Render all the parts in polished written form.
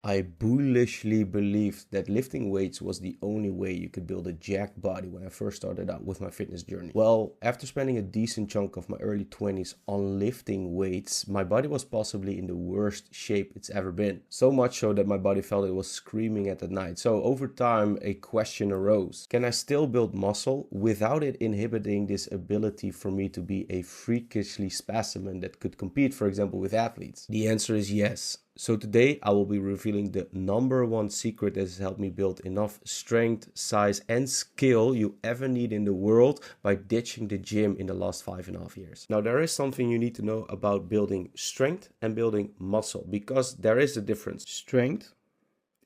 I bullishly believed that lifting weights was the only way you could build a jacked body when I first started out with my fitness journey. Well, after spending a decent chunk of my early 20s on lifting weights, my body was possibly in the worst shape it's ever been. So much so that my body felt it was screaming at the night. So over time, a question arose. Can I still build muscle without it inhibiting this ability for me to be a freakishly specimen that could compete, for example, with athletes? The answer is yes. So today I will be revealing the number one secret that has helped me build enough strength, size, and skill you ever need in the world by ditching the gym in the last 5.5 years. Now there is something you need to know about building strength and building muscle, because there is a difference. Strength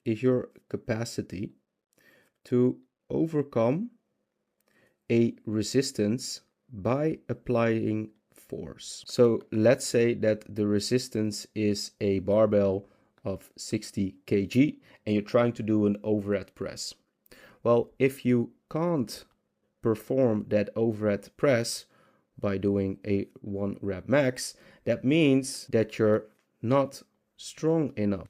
is your capacity to overcome a resistance by applying force. So let's say that the resistance is a barbell of 60 kg and you're trying to do an overhead press. Well, if you can't perform that overhead press by doing a 1 rep max, that means that you're not strong enough.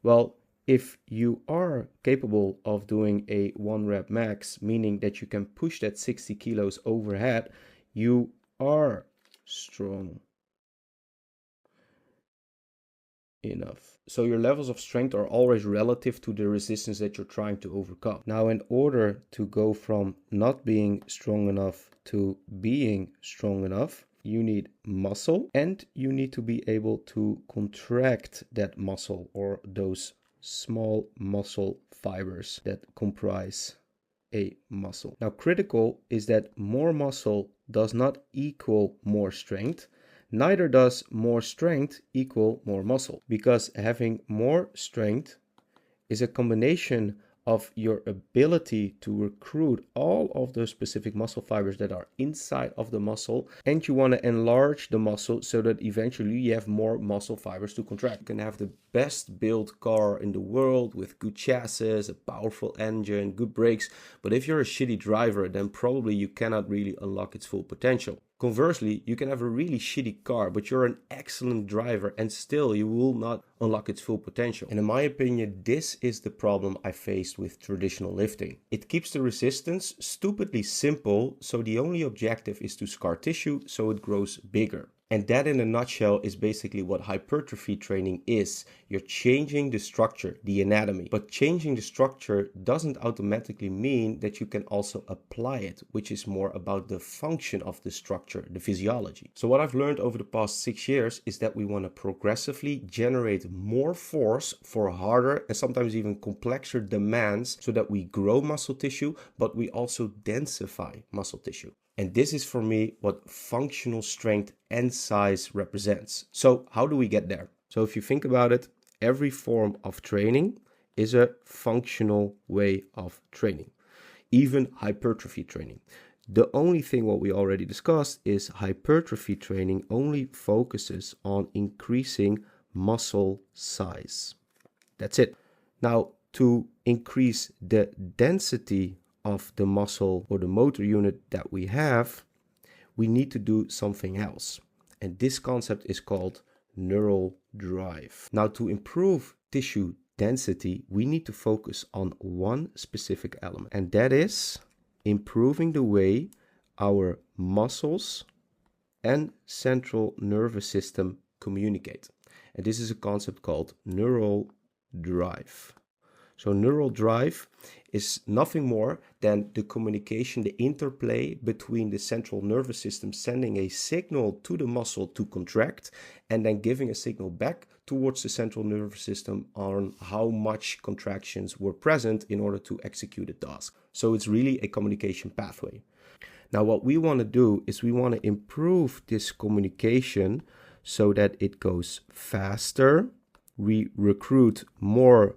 Well, if you are capable of doing a 1 rep max, meaning that you can push that 60 kilos overhead, you are strong enough. So your levels of strength are always relative to the resistance that you're trying to overcome. Now, in order to go from not being strong enough to being strong enough, you need muscle and you need to be able to contract that muscle, or those small muscle fibers that comprise a muscle. Now, critical is that more muscle does not equal more strength. Neither does more strength equal more muscle, because having more strength is a combination of your ability to recruit all of those specific muscle fibers that are inside of the muscle, and you want to enlarge the muscle so that eventually you have more muscle fibers to contract. You can have the best built car in the world with good chassis, a powerful engine, good brakes, but if you're a shitty driver, then probably you cannot really unlock its full potential. Conversely, you can have a really shitty car, but you're an excellent driver, and still you will not unlock its full potential. And in my opinion, this is the problem I faced with traditional lifting. It keeps the resistance stupidly simple, so the only objective is to scar tissue so it grows bigger. And that in a nutshell is basically what hypertrophy training is. You're changing the structure, the anatomy. But changing the structure doesn't automatically mean that you can also apply it, which is more about the function of the structure, the physiology. So what I've learned over the past 6 years is that we want to progressively generate more force for harder and sometimes even complexer demands, so that we grow muscle tissue, but we also densify muscle tissue. And this is for me what functional strength and size represents. So how do we get there? So if you think about it, every form of training is a functional way of training, even hypertrophy training. The only thing what we already discussed is hypertrophy training only focuses on increasing muscle size. That's it. Now, to increase the density of the muscle or the motor unit that we have, we need to do something else. And this concept is called neural drive. Now, to improve tissue density, we need to focus on one specific element, and that is improving the way our muscles and central nervous system communicate. And this is a concept called neural drive. So neural drive is nothing more than the communication, the interplay between the central nervous system sending a signal to the muscle to contract, and then giving a signal back towards the central nervous system on how much contractions were present in order to execute a task. So it's really a communication pathway. Now, what we want to do is we want to improve this communication so that it goes faster. We recruit more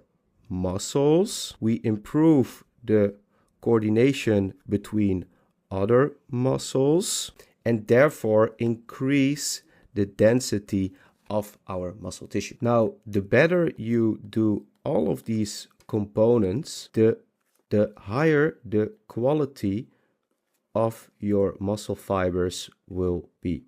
muscles. We improve the coordination between other muscles, and therefore increase the density of our muscle tissue. Now, the better you do all of these components, the higher the quality of your muscle fibers will be.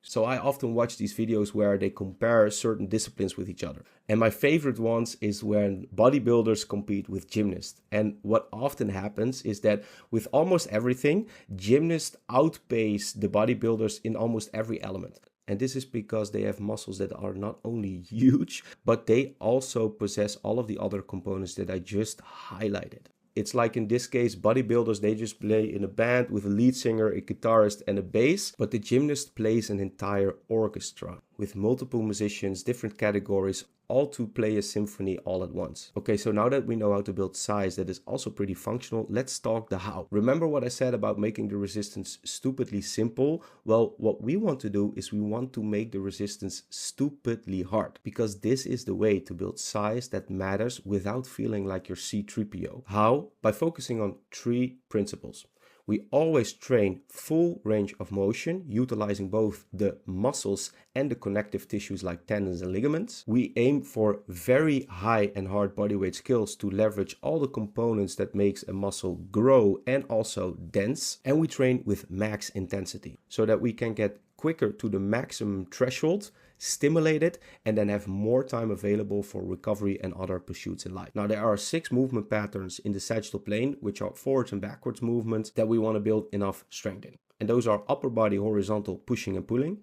So I often watch these videos where they compare certain disciplines with each other. And my favorite ones is when bodybuilders compete with gymnasts. And what often happens is that with almost everything, gymnasts outpace the bodybuilders in almost every element. And this is because they have muscles that are not only huge, but they also possess all of the other components that I just highlighted. It's like in this case, bodybuilders, they just play in a band with a lead singer, a guitarist, and a bass. But the gymnast plays an entire orchestra with multiple musicians, different categories, all to play a symphony all at once. Okay, so now that we know how to build size that is also pretty functional, let's talk the how. Remember what I said about making the resistance stupidly simple? Well, what we want to do is we want to make the resistance stupidly hard, because this is the way to build size that matters without feeling like you're C-3PO. How? By focusing on 3 principles. We always train full range of motion, utilizing both the muscles and the connective tissues like tendons and ligaments. We aim for very high and hard bodyweight skills to leverage all the components that makes a muscle grow and also dense. And we train with max intensity so that we can get quicker to the maximum threshold, stimulate it, and then have more time available for recovery and other pursuits in life. Now, there are 6 movement patterns in the sagittal plane, which are forwards and backwards movements that we want to build enough strength in. And those are upper body horizontal pushing and pulling,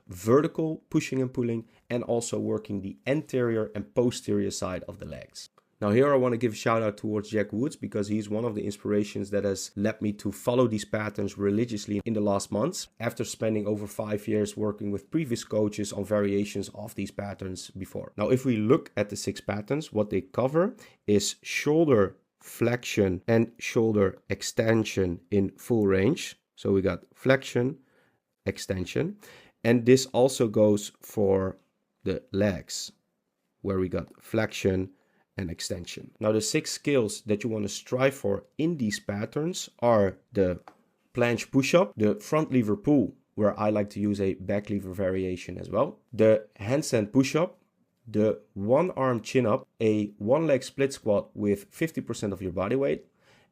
vertical pushing and pulling, and also working the anterior and posterior side of the legs. Now here I want to give a shout out towards Jack Woods, because he's one of the inspirations that has led me to follow these patterns religiously in the last months, after spending over 5 years working with previous coaches on variations of these patterns before. Now if we look at the 6 patterns, what they cover is shoulder flexion and shoulder extension in full range. So we got flexion, extension, and this also goes for the legs, where we got flexion and extension. Now the 6 skills that you want to strive for in these patterns are the planche push-up, the front lever pull, where I like to use a back lever variation as well, the handstand push-up, the one arm chin-up, a one leg split squat with 50% of your body weight,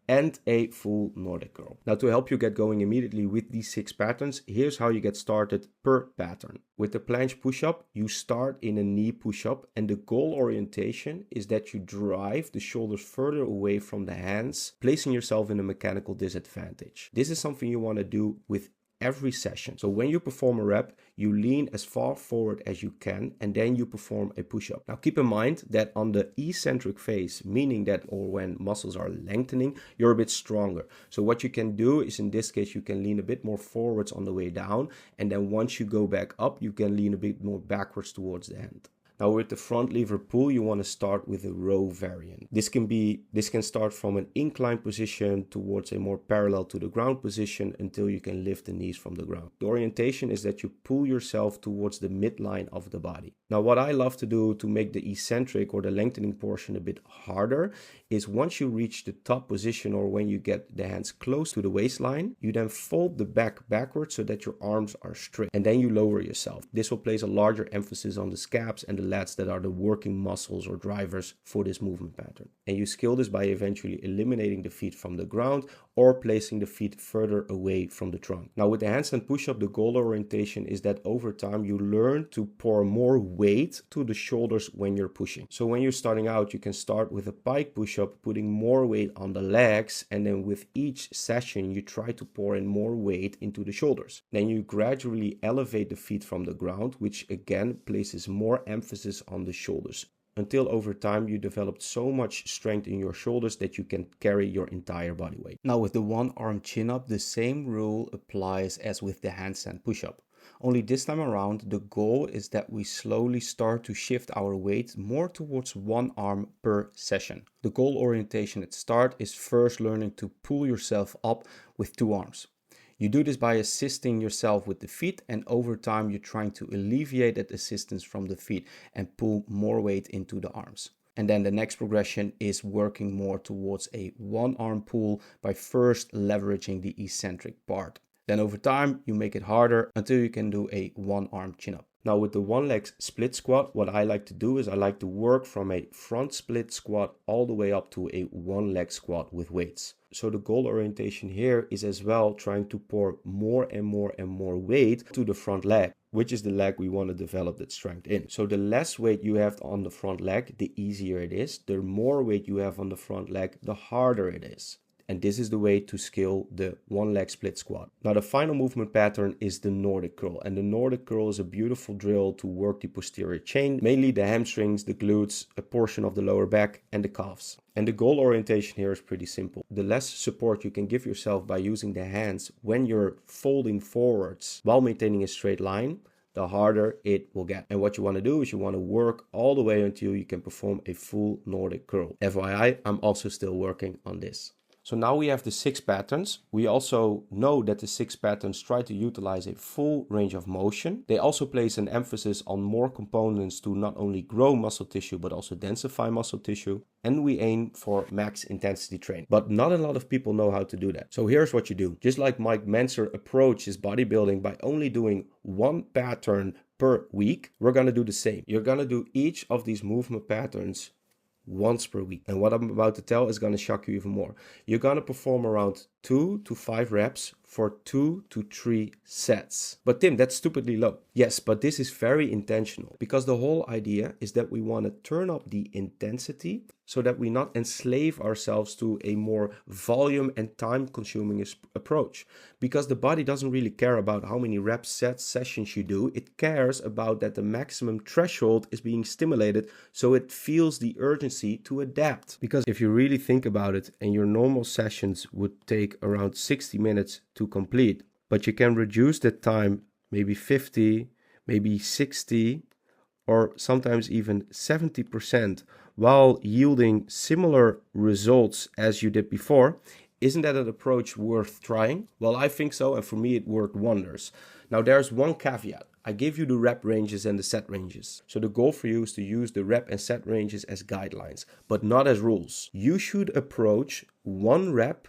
and a full Nordic curl. Now to help you get going immediately with these 6 patterns, here's how you get started per pattern. With the planche push-up, you start in a knee push-up, and the goal orientation is that you drive the shoulders further away from the hands, placing yourself in a mechanical disadvantage. This is something you want to do with every session. So when you perform a rep, you lean as far forward as you can, and then you perform a push-up. Now keep in mind that on the eccentric phase, meaning that or when muscles are lengthening, you're a bit stronger. So what you can do is, in this case, you can lean a bit more forwards on the way down, and then once you go back up, you can lean a bit more backwards towards the end. Now with the front lever pull, you want to start with a row variant. This can start from an inclined position towards a more parallel to the ground position until you can lift the knees from the ground. The orientation is that you pull yourself towards the midline of the body. Now what I love to do to make the eccentric or the lengthening portion a bit harder is, once you reach the top position, or when you get the hands close to the waistline, you then fold the back backwards so that your arms are straight, and then you lower yourself. This will place a larger emphasis on the scaps and the lats that are the working muscles or drivers for this movement pattern. And you scale this by eventually eliminating the feet from the ground or placing the feet further away from the trunk. Now with the handstand push-up, the goal orientation is that over time you learn to pour more weight to the shoulders when you're pushing. So when you're starting out, you can start with a pike push-up, putting more weight on the legs, and then with each session you try to pour in more weight into the shoulders. Then you gradually elevate the feet from the ground, which again places more emphasis on the shoulders, until over time you developed so much strength in your shoulders that you can carry your entire body weight. Now with the one arm chin up, the same rule applies as with the handstand push-up. Only this time around, the goal is that we slowly start to shift our weight more towards one arm per session. The goal orientation at start is first learning to pull yourself up with 2 arms. You do this by assisting yourself with the feet, and over time you're trying to alleviate that assistance from the feet and pull more weight into the arms. And then the next progression is working more towards a one arm pull by first leveraging the eccentric part. Then over time you make it harder until you can do a one arm chin up. Now with the one leg split squat, what I like to do is I like to work from a front split squat all the way up to a one leg squat with weights. So the goal orientation here is as well trying to pour more and more weight to the front leg. which is the leg we want to develop that strength in. So the less weight you have on the front leg, the easier it is. The more weight you have on the front leg, the harder it is. And this is the way to skill the one leg split squat. Now the final movement pattern is the Nordic curl. And the Nordic curl is a beautiful drill to work the posterior chain, mainly the hamstrings, the glutes, a portion of the lower back and the calves. And the goal orientation here is pretty simple. The less support you can give yourself by using the hands when you're folding forwards while maintaining a straight line, the harder it will get. And what you want to do is you want to work all the way until you can perform a full Nordic curl. FYI, I'm also still working on this. So now we have the 6 patterns. We also know that the 6 patterns try to utilize a full range of motion. They also place an emphasis on more components to not only grow muscle tissue, but also densify muscle tissue. And we aim for max intensity training. But not a lot of people know how to do that. So here's what you do. Just like Mike Mentzer approached his bodybuilding by only doing 1 pattern per week, we're going to do the same. You're going to do each of these movement patterns once per week. And what I'm about to tell is going to shock you even more. You're going to perform around 2 to 5 reps for 2 to 3 sets. But Tim, that's stupidly low. Yes, but this is very intentional because the whole idea is that we want to turn up the intensity so that we not enslave ourselves to a more volume and time consuming approach. Because the body doesn't really care about how many reps, sets, sessions you do. It cares about that the maximum threshold is being stimulated so it feels the urgency to adapt. Because if you really think about it, and your normal sessions would take around 60 minutes to complete, but you can reduce that time maybe 50, maybe 60, or sometimes even 70% while yielding similar results as you did before. Isn't that an approach worth trying? Well, I think so, and for me it worked wonders. Now there's one caveat. I gave you the rep ranges and the set ranges. So the goal for you is to use the rep and set ranges as guidelines, but not as rules. You should approach 1 rep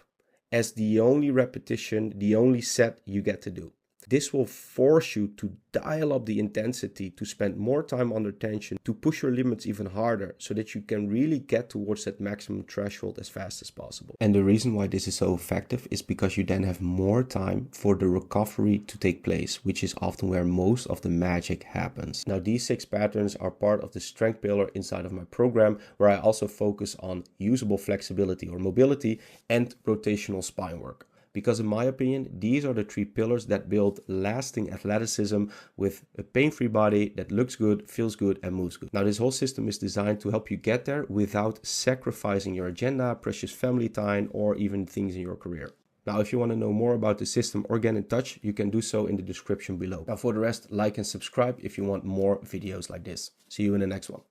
as the only repetition, the only set you get to do. This will force you to dial up the intensity, to spend more time under tension, to push your limits even harder so that you can really get towards that maximum threshold as fast as possible. And the reason why this is so effective is because you then have more time for the recovery to take place, which is often where most of the magic happens. Now, these 6 patterns are part of the strength pillar inside of my program, where I also focus on usable flexibility or mobility and rotational spine work. Because in my opinion, these are the 3 pillars that build lasting athleticism with a pain-free body that looks good, feels good, and moves good. Now, this whole system is designed to help you get there without sacrificing your agenda, precious family time, or even things in your career. Now, if you want to know more about the system or get in touch, you can do so in the description below. Now, for the rest, like and subscribe if you want more videos like this. See you in the next one.